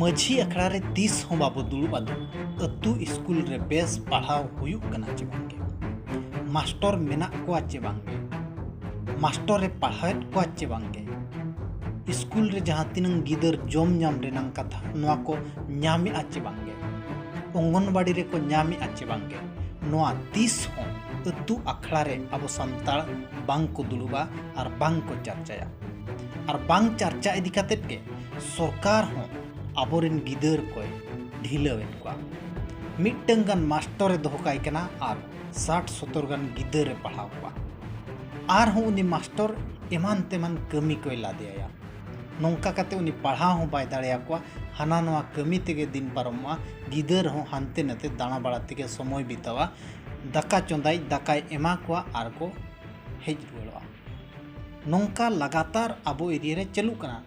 माझी अखड़ा रे 30 हों बाबू दुलुब आदो अतु स्कूल रे बेस पढ़ाव हुयुक कना चे बांगे मास्टर मेनाक को चे बांगे मास्टर रे पढ़ाएत को चे बांगे स्कूल रे जहाँ तिनंग गिदर जोम नाम रेनांग कथा नोआ को न्यामी आचे बांगे अंगनवाड़ी रे को न्यामी आचे बांगे नोआ 30 हों अतु अखड़ा रे अब संताल बांग को दुलुबा और बांग को चर्चाया और बांग चर्चा इदी कातेत के सरकार हों आबोरेन गिदर को ढिलवेन को मिट्टन गान मास्टर दोहकाय कना और 60-70 गान गिदर पढ़ाव को आर हों उनी मास्टर एमान तेमान कमी को लादेया नौका काते उनी पढ़ाव हों बाय दाड़ेया को हाना नवा कमी तेगे दिन पारमवा गिदर हों हानते नते दाना बाड़ा तेगे समय बितावा दाका चोंदाई दाकाय एमा को आर को हेज रुवाड़ा नौका लगातार आबो एरिया रे चालू कना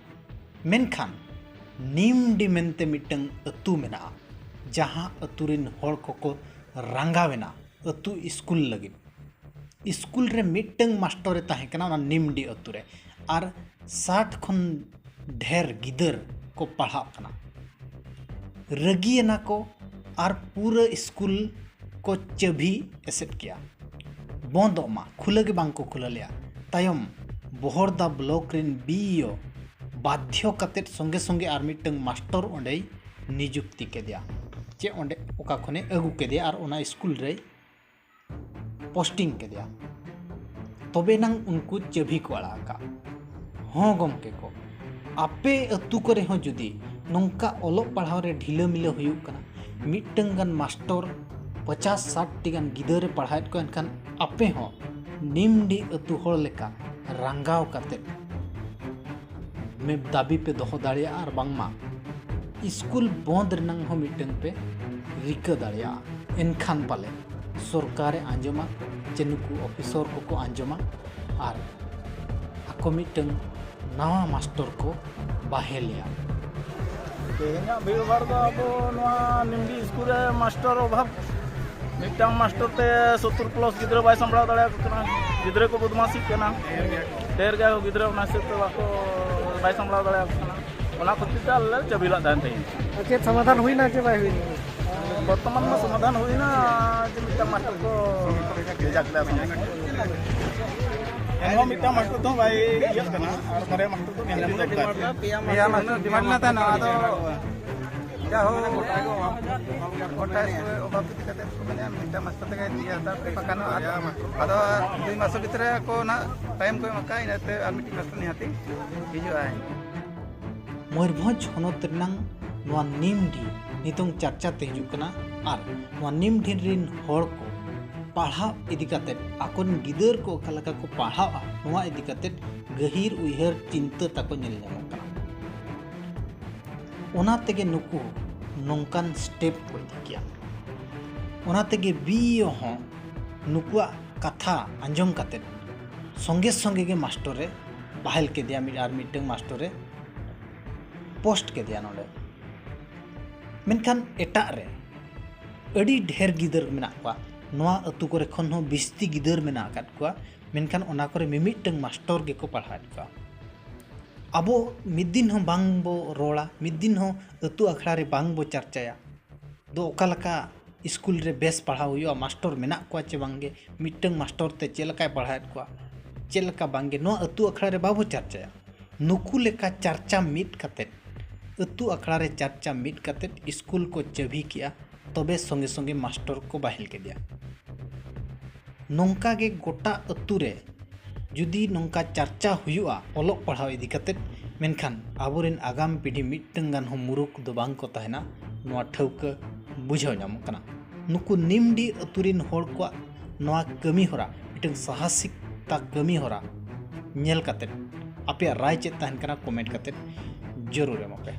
मेनखान निमडी मेनते मिटंग अतु मेना जहाँ अतुरिन होड़ को रंगावेना अतु स्कूल लगी स्कूल रे मिटंग मास्टर ताहे कना ना निमडी अतु रे और 60 खन ढेर गिदर को पढ़ाव कना रगियना को और पूरा स्कूल को चबी एसेट किया बंदोमा खुले के बांग को खुला लिया तायम बोहरदा ब्लॉक रिन बीओ बाध्य कतेत संगे संगे आर मिटंग मास्टर ओंडे नियुक्ति के दिया चे ओंडे ओका खने अगु के दिया और ओना स्कूल रे पोस्टिंग के दिया तबे नंग उनको चबी को अड़ाका हों गमके को आपे अतु करे हों जुदी नौका ओलोक पढ़ाव रे ढिला मिला हुयुक कना मिटंग गान मास्टर 50-60 टी गान गिदर पढ़ाएत को एनखान आपे हों निमडी अतु होड़ लेका रंगाव कतेत में दाबी पे दोहो दाड़िया और बांगमा स्कूल बंद रनंग हो मिटंग पे रिका दाड़िया एनखान पाले सरकारे आंजमा चेनुकु ऑफिसर को आंजमा और आको मिटंग नवा मास्टर को बाहेलिया तेहना भीड़ भाड़ दो अब नवा निमडी स्कूल रे मास्टर अभाव मिटंग मास्टर ते 70+ गिद्रा बाय संभला दाड़िया कना गिद्रा को बदमाशी कना ढेर गा गिद्रा ना से तो बाको बाय संभला दाड़िया कना ओना खतिता ले चबिला दान तई चेत समाधान हुईना के बाय हुईना वर्तमान में समाधान हुईना जे मिटंग मास्टर को जागला एनो मिटंग मास्टर तो भाई ये कना और मारे मास्टर तो मेहनत करता पिया मास्टर डिमांड ना था ना तो क्या हो गोटा ओबाब कते को मैंने मिटंग मास्टर तक दिया था पकानो आदो 2 मास भीतर को ना टाइम को मका इनाते आर मिटंग मास्टर निहाती हिजु आय मयूरभंज हनत रनंग नवा निमडी नितों चर्चा ते हिजुक कना और नवा निमडी रिन होड़ को पढ़ाव इदी कातेत आकोन गिदर को कलका को पढ़ाव नवा इदी कातेत गहीर उयहर चिंता तको नेल ᱧᱟᱢᱚᱜ कना ओना तेगे नुकु नौकान स्टेप को इदी किया ओना तेगे बीओ हो नुकुआ कथा अंजम कातेत संगे संगे के मास्टर रे बाहल के दिया आर मिटंग मास्टर रे पोस्ट के दिया नोडे मेनखान एटा रे अड़ी ढेर गिदर मेना को नवा अतु करे खन हो 20 गिदर मेना काट को मेनखान ओना करे मिमिटंग मास्टर के को पढ़ात को अबो मिद दिन हो बांग बो रोड़ा मिद दिन हो अतु अखड़ा रे बांग बो चर्चाया दो ओकालका स्कूल रे बेस पढ़ाव हुआ मास्टर मेना को चे बांगे मिटंग मास्टर ते चेलका पढ़ात को चेलका बांगे नो अतु अखड़ा रे बाबो चर्चाया नुकु लेका चर्चा मिट कते अतु अखड़ा रे चर्चा मिट कते स्कूल को चबी किया तबे संगे संगे मास्टर को बाहिल के दिया नौका के गोटा अतु रे जुदी नौका चर्चा हुआ ओलोक पढ़ाव इदी कते मेनखान आबोरेन आगाम पीढ़ी मिटंग गान हो मुरुक दो बांग को तहना नोआ ठौका बुझाव ᱧᱟᱢᱚᱜ कना नुकु निमडी अतुरिन होड़ को नोआ कमी होरा मिटंग साहसिक ता कमी होरा नेल कते आपे राय चेत तहन कना कमेंट कते जरूर एमोपे।